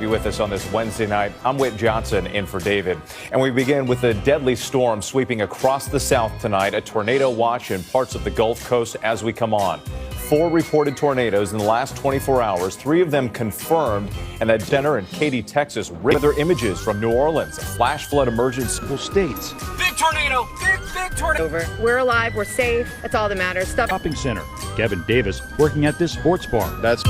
Be with us on this Wednesday night. I'm Whit Johnson in for David. And we begin with a deadly storm sweeping across the south tonight, a tornado watch in parts of the Gulf Coast as we come on. 4 reported tornadoes in the last 24 hours, 3 of them confirmed, and that center in Katy, Texas. Weather images from New Orleans, a flash flood emergency. States. Big tornado, big tornado. Over. We're alive, we're safe. That's all that matters. Shopping center. Kevin Davis working at this sports bar. That's